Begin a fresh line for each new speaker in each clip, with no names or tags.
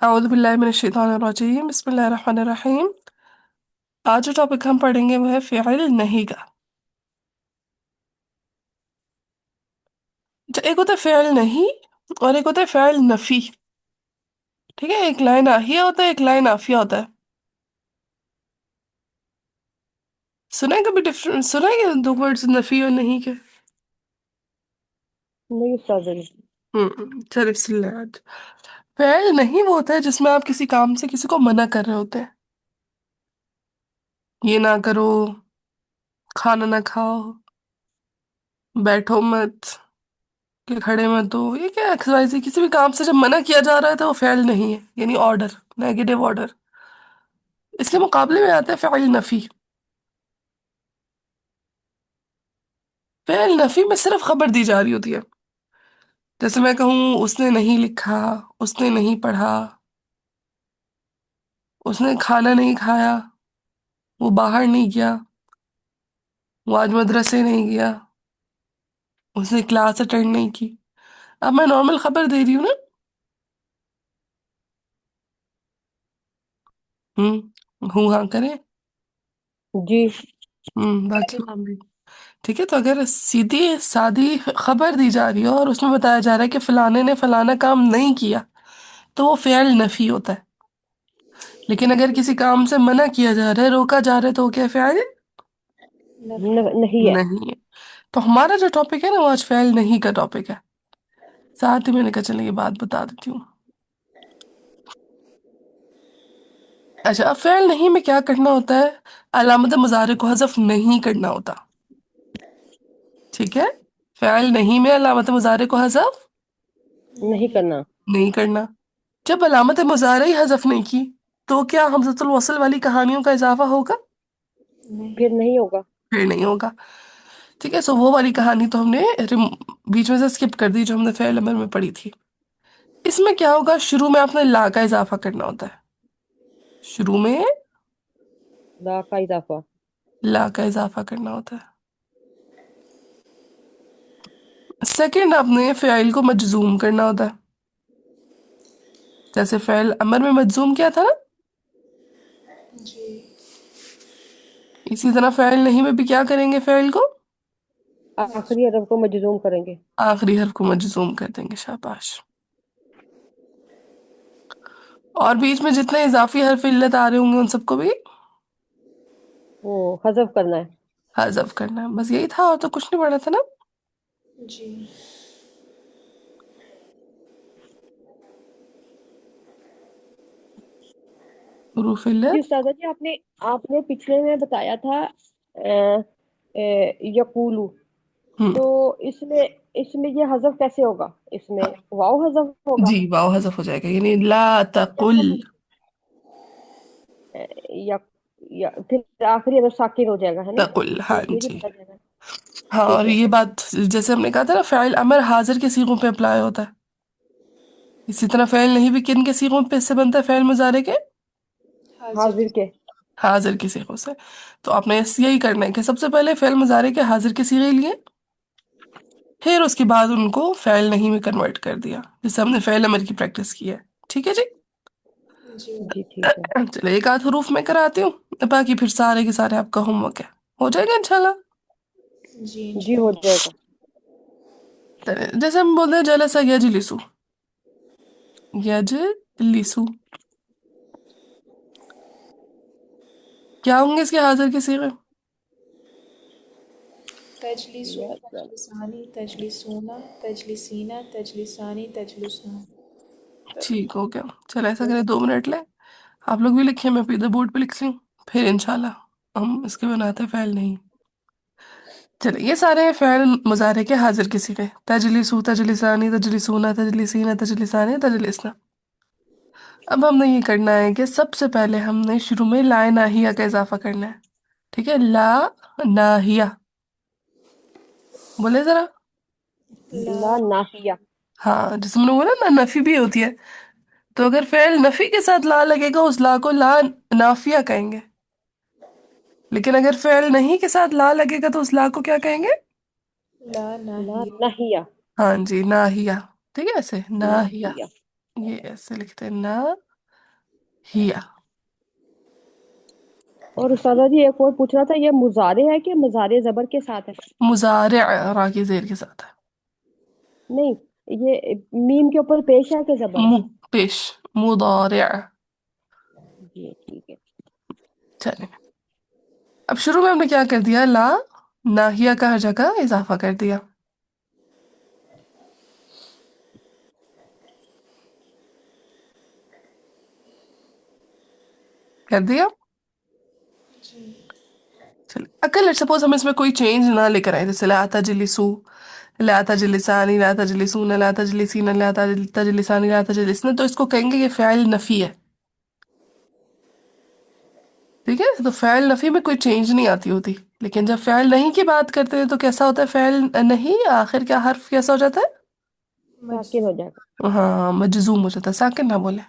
अऊज़ु बिल्लाहि मिनश शैतानिर रजीम बिस्मिल्लाहिर रहमानिर रहीम। आज जो टॉपिक हम पढ़ेंगे वो है फ़िइल नहीं का। एक होता है फ़िइल नहीं और एक होता है फ़िइल नफ़ी। ठीक है, एक लाइन नाहिया होता है, एक लाइन नाफिया होता है। सुना है कभी डिफरेंस? सुना है कि दो वर्ड्स नफ़ी और नहीं के?
नहीं उस्ताद जी।
चल इसलिए आज फ़िइल नहीं वो होता है जिसमें आप किसी काम से किसी को मना कर रहे होते हैं। ये ना करो, खाना ना खाओ, बैठो मत, कि खड़े मत हो, ये क्या एक्सरसाइज, किसी भी काम से जब मना किया जा रहा है तो वो फ़िइल नहीं है, यानी ऑर्डर, नेगेटिव ऑर्डर। इसके मुकाबले में आता है फ़िइल नफ़ी। फ़िइल नफ़ी में सिर्फ खबर दी जा रही होती है। जैसे मैं कहूँ उसने नहीं लिखा, उसने नहीं पढ़ा, उसने खाना नहीं खाया, वो बाहर नहीं गया, वो आज मदरसे नहीं गया, उसने क्लास अटेंड नहीं की। अब मैं नॉर्मल खबर दे रही हूँ ना। हूँ हाँ करें।
जी।
बाकी हम भी ठीक है। तो अगर सीधी सादी खबर दी जा रही है और उसमें बताया जा रहा है कि फलाने ने फलाना काम नहीं किया, तो वो फ़िइल नफ़ी होता है। लेकिन अगर किसी काम से मना किया जा रहा है, रोका जा रहा है, तो वो क्या फ़िइल
नहीं है।
नहीं है। तो हमारा जो टॉपिक है ना वो आज फ़िइल नहीं का टॉपिक है। साथ ही मैंने कहा चलो ये बात बता देती हूँ। अच्छा, अब फ़िइल नहीं में क्या करना होता है? अलामत मुज़ारे को हज़फ नहीं करना होता। ठीक है, फ़िइल नहीं में अलामत मुज़ारे को हज़फ
नहीं करना।
नहीं करना। जब अलामत मुज़ारे ही हज़फ नहीं की, तो क्या हमज़तुल वसल वाली कहानियों का इजाफा होगा?
फिर नहीं होगा।
फिर नहीं होगा। ठीक है, सो वो वाली कहानी तो हमने बीच में से स्किप कर दी जो हमने फ़िइल अमर में पढ़ी थी। इसमें क्या होगा, शुरू में आपने ला का इजाफा करना होता है। शुरू में
ला का इजाफा।
ला का इजाफा करना होता है। सेकंड, आपने फ़िइल को मजजूम करना होता है। जैसे फ़िइल अमर में मजजूम किया था ना, इसी तरह फ़िइल नहीं में भी क्या करेंगे, फ़िइल को
आखिरी हरफ को मजजूम करेंगे।
आखिरी हर्फ को मजजूम कर देंगे। शाबाश। और बीच में जितने इजाफी हर्फ इल्लत आ रहे होंगे उन सबको भी
वो हजफ करना है।
हज़फ करना है। बस यही था, और तो कुछ नहीं पढ़ा था ना। हुरूफ
जी
इल्लत।
उस्ताद जी, आपने आपने पिछले में बताया था यकूलू।
हम्म।
तो इसमें इसमें ये हजफ कैसे होगा? इसमें वाव हजफ होगा।
जी, वाव हज़फ हो जाएगा, यानी ला
या
तकुल।
फिर या, फिर आखिरी हरफ साकिन हो जाएगा, है ना?
तकुल, हाँ
ठीक है जी,
जी।
पता चला।
हाँ,
ठीक
और
है।
ये बात जैसे हमने कहा था ना, फ़िइल अमर हाजिर के सीगों पे अप्लाई होता है। इसी तरह फ़िइल नहीं भी किन के सीगों पे से बनता है, फ़िइल मुज़ारे के
हाजिर के।
हाजिर के सीगों से। तो आपने यही करना है कि सबसे पहले फ़िइल मुज़ारे के हाजिर के सीगे लिए, फिर उसके बाद उनको फ़िइल नहीं में कन्वर्ट कर दिया, जिससे हमने फ़िइल अमर की प्रैक्टिस की है। ठीक है जी।
जी ठीक है।
चलो एक आध हरूफ में कराती हूँ, बाकी फिर सारे के सारे आपका होमवर्क है, हो जाएगा इंशाल्लाह।
जी हो जाएगा।
जैसे हम बोलते हैं जलसा यजलिसु, यजलिसु, क्या होंगे इसके हाजिर के सीगे? ठीक हो गया। चलो ऐसा करें, 2 मिनट ले, आप लोग भी लिखिए, मैं इधर बोर्ड पे लिख लूँ, फिर इंशाल्लाह हम इसके बनाते हैं फ़ाइल नहीं। चलिए, ये सारे हैं फ़ाइल मुज़ारे के हाजिर के सीगे। तजलिसु, तजलिसानी, तजलिसूना, तजलिसीना, तजलिसानी, तजलिसना। अब हमने ये करना है कि सबसे पहले हमने शुरू में ला नाहिया का इजाफा करना है। ठीक है, ला नाहिया, बोले जरा।
ला नाहिया।
हाँ, जिसमें हमने बोला ना नफी भी होती है, तो अगर फेल नफी के साथ ला लगेगा उस ला को ला नाफिया कहेंगे। लेकिन अगर फेल नहीं के साथ ला लगेगा तो उस ला को क्या कहेंगे?
ला नाहिया।
हाँ जी, नाहिया। ठीक है, ऐसे नाहिया।
नाहिया।
ये ऐसे लिखते हैं ना हिया।
और उस्तादा जी एक और पूछना था, ये मुजारे है कि मुजारे जबर के साथ है?
मुजारे रा की जेर के साथ है।
नहीं, ये मीम के ऊपर पेश है कि जबर है?
मु पेश, मुदारे।
जी ठीक है।
चलिए, अब शुरू में हमने क्या कर दिया, ला नाहिया का हर जगह इजाफा कर दिया। कर दिया। चलिए, अगर लेट्स सपोज हम इसमें कोई चेंज ना लेकर आए, जैसे ला तजलिसू, ला तजलिसानी, ला तजलिसून, ला तजलिसीन, ला तजलिसानी, ला तजलिसना, तो इसको कहेंगे ये फ़िल नफी है। ठीक है, तो फ़िल नफी में कोई चेंज नहीं आती होती। लेकिन जब फ़िल नहीं की बात करते हैं तो कैसा होता है, फ़िल नहीं आखिर का हर्फ कैसा हो जाता है?
साकिन हो जाएगा।
हाँ, मजजूम हो जाता है, साकिन ना बोले,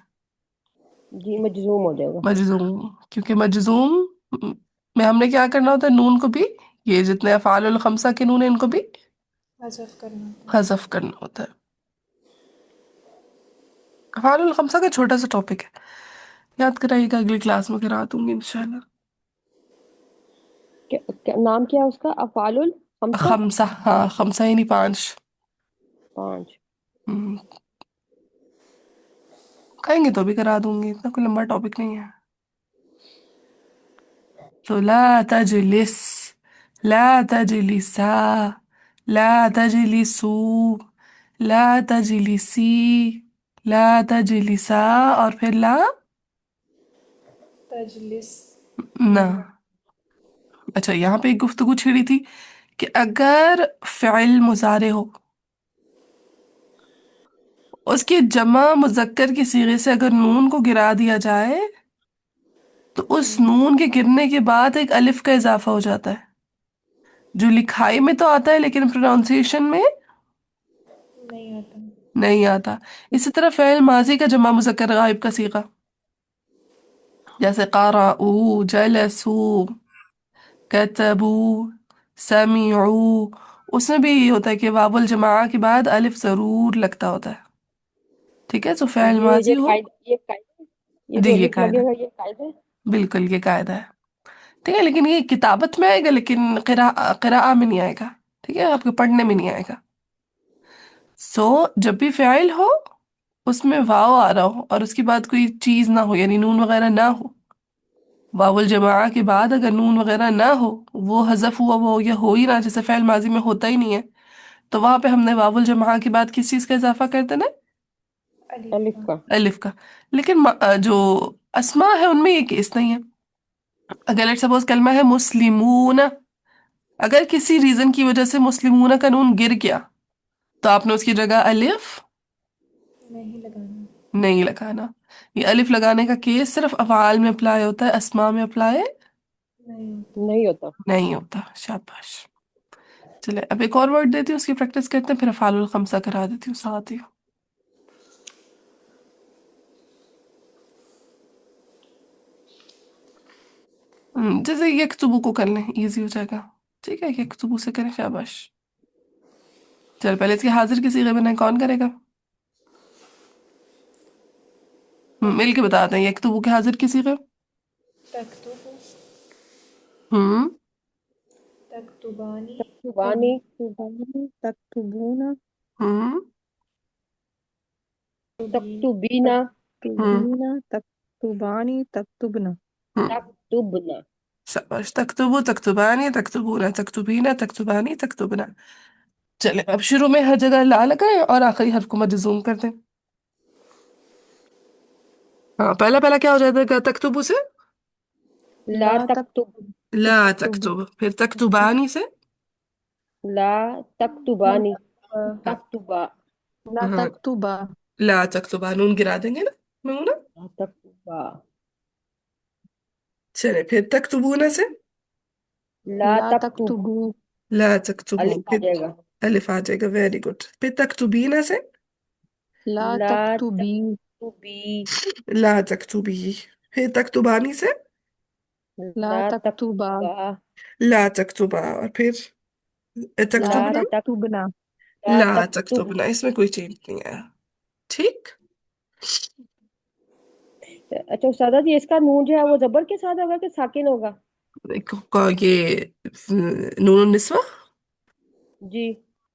जी मजजूम हो जाएगा।
मजजूम। क्योंकि मजजूम में हमने क्या करना होता है, नून को भी, ये जितने अफ़आलुल खमसा के नून है इनको भी
हज़फ करना होता है।
हज़फ करना होता है। अफ़आलुल खमसा का छोटा सा टॉपिक है, याद कराइएगा, अगली क्लास में करा दूंगी इंशाल्लाह।
नाम क्या है उसका? अफालुल खमसा।
खमसा, हाँ, खमसा यानी पांच।
5।
हम्म, कहेंगे तो भी करा दूंगी, इतना कोई लंबा टॉपिक नहीं है। तो ला तजलिस, ला तजलिसा, ला तजलिसू, ला तजलिसी, ला तजलिसा, और फिर ला
तजलिस
ना।
ना।
अच्छा, यहाँ पे एक गुफ्तगू छिड़ी थी कि अगर फ़िल मुजारे हो, उसके जमा मुजक्कर के सीगे से अगर नून को गिरा दिया जाए, तो उस नून के गिरने के बाद एक अलिफ का इजाफा हो जाता है, जो लिखाई में तो आता है लेकिन प्रोनाउंसिएशन में
नहीं आता।
नहीं आता। इसी तरह फ़िल माजी का जमा मुजक्कर गायब का सीगा, जैसे क़राऊ, जलसू, कतबू, समीऊ, उसमें भी ये होता है कि वावुल जमा के बाद अलिफ जरूर लगता होता है। ठीक है, तो फ़िल माजी
ये
हो।
कायदा, ये कायदा, ये
जी,
जो
ये
अलिफ
कायदा,
लगेगा ये कायदा है।
बिल्कुल ये कायदा है। ठीक है, लेकिन ये किताबत में आएगा, लेकिन क़िराआ में नहीं आएगा। ठीक है, आपके पढ़ने में नहीं आएगा। जब भी फ़ाइल हो, उसमें वाव आ रहा हो और उसके बाद कोई चीज़ ना हो, यानी नून वगैरह ना हो, वावुल जमा के बाद अगर नून वगैरह ना हो, वो हज़फ हुआ वो, या हो ही ना, जैसे फ़िल माजी में होता ही नहीं है, तो वहां पे हमने वावुल जमा के बाद किस चीज़ का इजाफा कर देना है?
अलिफ
अलिफ
का।
का।
अलिफ का। लेकिन जो अस्मा है उनमें ये केस नहीं है। अगर लेट सपोज कलमा है मुस्लिमून, अगर किसी रीजन की वजह से मुस्लिमून का नून गिर गया, तो आपने उसकी जगह अलिफ
नहीं लगाना।
नहीं लगाना। ये अलिफ लगाने का केस सिर्फ अफ़आल में अप्लाई होता है, अस्मा में अप्लाई
नहीं होता।
नहीं होता।
नहीं होता। शाबाश। चले, अब एक और वर्ड देती हूँ, उसकी प्रैक्टिस करते हैं, फिर अफ़आलुल खमसा करा देती हूँ साथ ही। जैसे यकतुबु को कर लें, इजी हो जाएगा। ठीक है, यकतुबु से करें, शाबाश। चल, पहले इसके हाजिर की सीगे बनाए, कौन करेगा? मिल के बताते हैं, यकतुबु के हाजिर की सीगे।
तक्तुबु,
हम्म।
तक्तुबानी,
तक्तुबानी।
तक्तुबानी तक्तुबूना
हम्म।
तुबीन,
तक्तुबीना।
हम्म।
तक्तुबीना तक्तुबानी तक्तुबना।
हम्म।
तक्तुबना।
शाबाश, तक्तुबु, तक्तुबानी, तक्तुबूना, तक्तुबीना, तक्तुबानी, तक्तुबना। चले, अब शुरू में हर जगह ला लगाए और आखिरी हर्फ को मजजूम कर दें। हाँ, पहला पहला क्या हो जाएगा तक्तुबु से?
ला
ला
तक्तुब।
ला
तक्तुब
तक्तुब, फिर तक्तुबानी से?
ला
ला
तक्तुबानी।
तक्तुबा
हाँ।
तक्तुबा।
ला
हाँ,
तक्तुबा
ला तक्तुबा, नून गिरा देंगे ना, नून।
ला तक्तुबा।
चले, फिर तक्तुबूना से?
ला
ला
तक्तुब।
तक्तुबू
ला तक्तुबू,
अलिफ आ
फिर
जाएगा।
अलिफ आ जाएगा, वेरी गुड। फिर तक्तुबीना से?
ला
ला
तक्तुबी
तक्तुबी।
ला तक्तुबी। फिर तक्तुबानी से?
ला
ला
तक्तुबा
तक्तुबा।
ला तक्तुबा, और फिर
ला
ला
तक्तुबना?
तक
तक्तुबना
ला
ला
तक्तुब।
तक्तुबना, इसमें कोई चेंज नहीं आया। ठीक।
अच्छा उस्तादा जी, इसका नून जो है वो जबर के साथ होगा कि साकिन होगा?
ये नून निस्वा।
जी।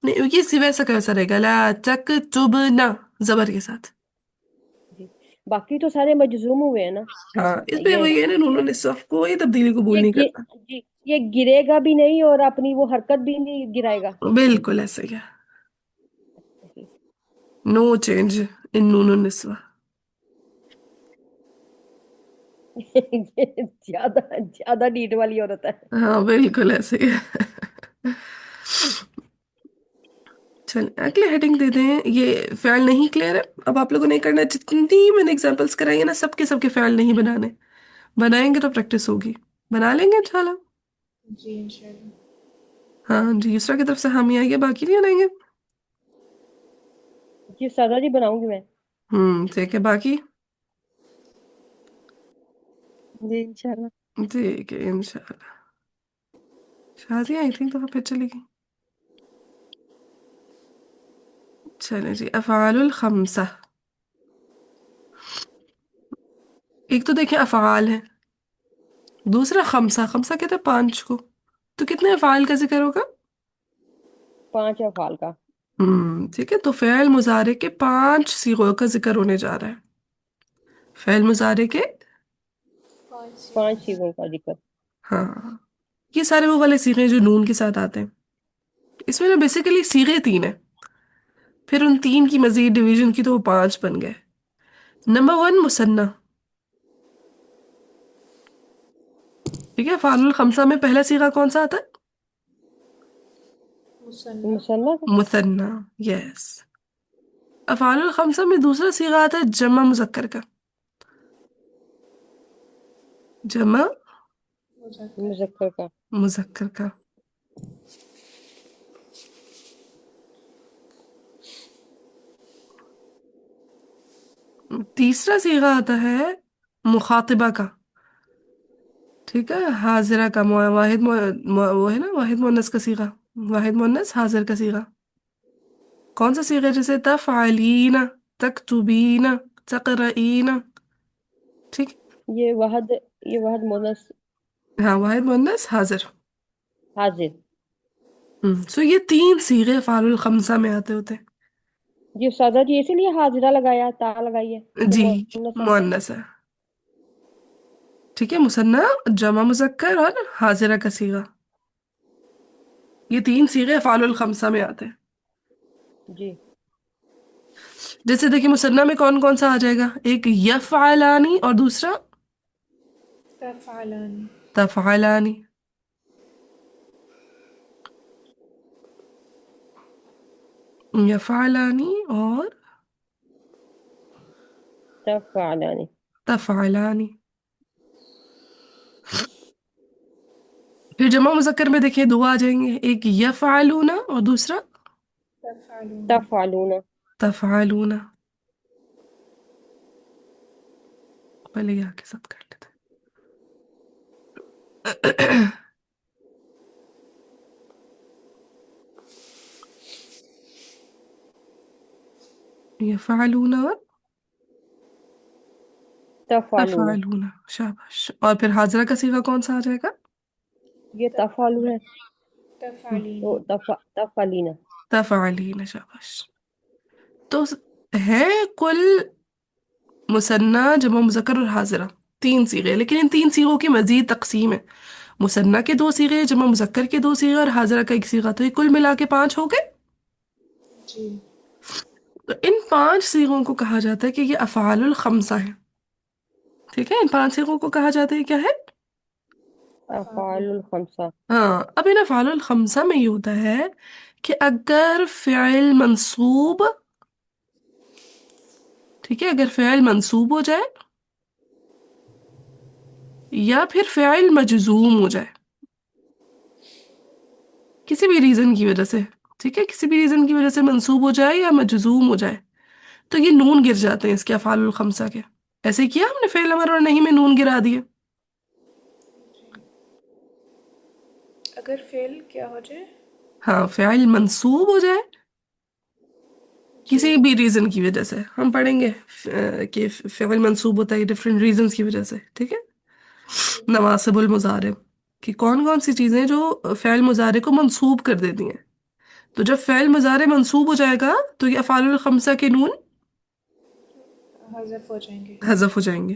नहीं, ये सी वैसा कैसा रहेगा, ला तक तुब ना, जबर के साथ।
जी। बाकी तो सारे मजजूम हुए हैं ना?
हाँ, इसमें
ये
वही है ना, नून निस्वा कोई तब्दीली कबूल
ये
नहीं
गि,
करता।
जी, ये गिरेगा भी नहीं और अपनी वो हरकत भी नहीं गिराएगा।
बिल्कुल ऐसे ही है।
जी।
नो चेंज इन नून निस्वा।
ये ज्यादा ज्यादा नीड वाली औरत है।
हाँ बिल्कुल ऐसे ही है। चलिए अगले हेडिंग दे दें। ये फ़ेल नहीं क्लियर है। अब आप लोगों ने करना है, जितनी मैंने एग्जांपल्स कराई है ना, सबके सबके फ़ेल नहीं बनाने। बनाएंगे तो प्रैक्टिस होगी। बना लेंगे इंशाल्लाह।
जी इंशाल्लाह।
हाँ जी, दूसरा की तरफ से हामी आई है, बाकी नहीं बनाएंगे।
जी उस्तादा जी, बनाऊंगी मैं।
ठीक है, बाकी
जी इंशाल्लाह।
ठीक है इंशाल्लाह। शादी आई थी तो फिर चली गई। चले जी, अफ़आलुल खम्सा। एक तो देखिए अफ़आल है, दूसरा खम्सा। खम्सा कहते हैं पांच को। तो कितने अफ़आल का जिक्र होगा?
5 अफाल का।
ठीक है, तो फ़ेल मुजारे के पांच सीगों का जिक्र होने जा रहा है। फ़ेल मुजारे के
5
5
सीखो।
चीजों का जिक्र।
हाँ, ये सारे वो वाले सीगे जो नून के साथ आते हैं। इसमें ना बेसिकली सीगे तीन है, फिर उन तीन की मजीद डिवीजन की तो वो पांच बन गए। नंबर वन, मुसन्ना। ठीक है, फालुल खमसा में पहला सीगा कौन सा आता है?
मुसन्ना।
मुसन्ना का।
मुसन्ना। यस। अफालुल खमसा में दूसरा सीगा आता है जमा मुजक्कर का। जमा
मुज़क्कर।
मुजक्कर का।
मुजक्कर का। तीसरा सीगा आता है मुखातिबा का। ठीक है, हाजिरा का वाहिद वो है ना, वाहिद मुअन्नस का सीगा। वाहिद मुअन्नस हाजिर का सीगा। कौन सा सीगा? जैसे तफ़अलीना, तक्तुबीना, तक़रईना। ठीक
ये वहद ये वहद मुनस
है, हाँ, वाहिद मुअन्नस हाजिर।
हाजिर।
सो ये तीन सीगे फालुल खमसा में आते होते हैं।
जी उस्तादा जी, इसीलिए हाजिरा लगाया, ता लगाई है कि
जी,
मुनस आता है।
मुअन्नस है। ठीक है, मुसन्ना, जमा मुजक्कर और हाजिरा का सीगा। ये तीन सीगे फालुल खमसा में आते हैं।
जी।
जैसे देखिए, मुसन्ना में कौन कौन सा आ जाएगा? एक यफ़अलानी और दूसरा
तफ़अलानी।
तफ़अलानी। यफ़अलानी और
तफ़अलानी।
तफ़अलानी। फिर जमा मुजक्कर में देखिए दो आ जाएंगे, एक यफ़अलूना और दूसरा
तफ़अलून।
तफ़अलूना।
तफ़अलूना। पहले ये आके साथ कर लेते हैं। यफ़अलूना और
तफ़अलूना।
तफ़अलूना। शाबाश। और फिर हाजरा का सीगा कौन सा आ जाएगा?
ये तफ़अलू है।
तफ़अलीना।
तो तफ़अलीना।
तफ़अलीना। शाबाश। तो है कुल मुसन्ना, जमा मुज़क्कर और हाजिरा, तीन सीगे। लेकिन इन तीन सीगों की मजीद तकसीम है। मुसन्ना के दो सीगे, जमा मुज़क्कर के दो सीगे और हाजिरा का एक सीगा, तो ये कुल मिला के पांच हो गए।
जी।
तो इन पांच सीगों को कहा जाता है कि ये अफ़आलुल खमसा है। ठीक है, इन पांच सीगों को कहा जाता है क्या है?
अफ़ाल।
अफ़आलुल खम्सा।
हाँ, अब इन अफ़आलुल खमसा में ये होता है कि अगर फ़िल मंसूब, ठीक है, अगर फ़िल मंसूब हो जाए या फिर फ़िल मजज़ूम हो जाए किसी भी रीजन की वजह से, ठीक है, किसी भी रीजन की वजह से मंसूब हो जाए या मजज़ूम हो जाए, तो ये नून गिर जाते हैं इसके अफ़आलुल खमसा के। ऐसे ही किया हमने, फ़िल अमर और नहीं में नून गिरा दिए।
अगर फेल क्या हो जाए?
हाँ, फ़िल मंसूब हो जाए کسی بھی ریزن کی وجہ سے ہم پڑھیں گے کہ فعل منصوب ہوتا ہے ڈفرینٹ ریزنز کی وجہ سے، ٹھیک ہے. نواسب المضارع کہ کون کون سی چیزیں جو فعل مضارع کو منصوب کر دیتی ہیں. تو جب فعل مضارع منصوب ہو جائے گا تو یہ افعال الخمسہ کے نون
حذف ہو جائیں گے.
حذف ہو جائیں گے.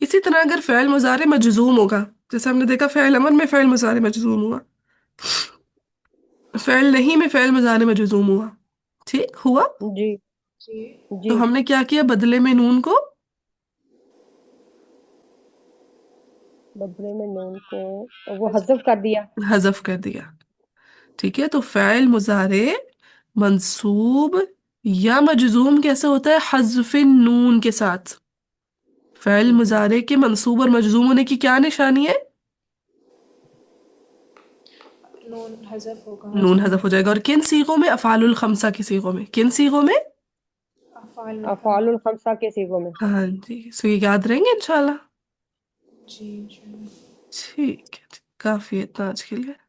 اسی طرح اگر فعل مضارع مجزوم ہوگا، جیسے ہم نے دیکھا فعل امر میں فعل مضارع مجزوم ہوا، فعل نہیں میں فعل مضارع مجزوم ہوا، ٹھیک ہوا.
جی
جی.
جی.
تو ہم نے کیا کیا، بدلے میں نون کو
بدلے میں نون کو وہ حذف کر دیا.
حذف کر دیا. ٹھیک ہے، تو فعل مضارع منصوب یا مجزوم کیسے ہوتا ہے، حذف نون کے ساتھ. فعل مضارع کے منصوب اور مجزوم ہونے کی کیا نشانی ہے،
نون حذف ہوگا.
نون حذف ہو جائے گا. اور کن صیغوں میں، افعال الخمسہ کی صیغوں میں. کن صیغوں میں،
افعال
افعال الخمسہ کے صیغوں میں.
ہاں جی. سو یہ یاد رہیں گے انشاءاللہ.
جی انشاءاللہ.
ٹھیک ہے، کافی ہے اتنا آج کے لیے.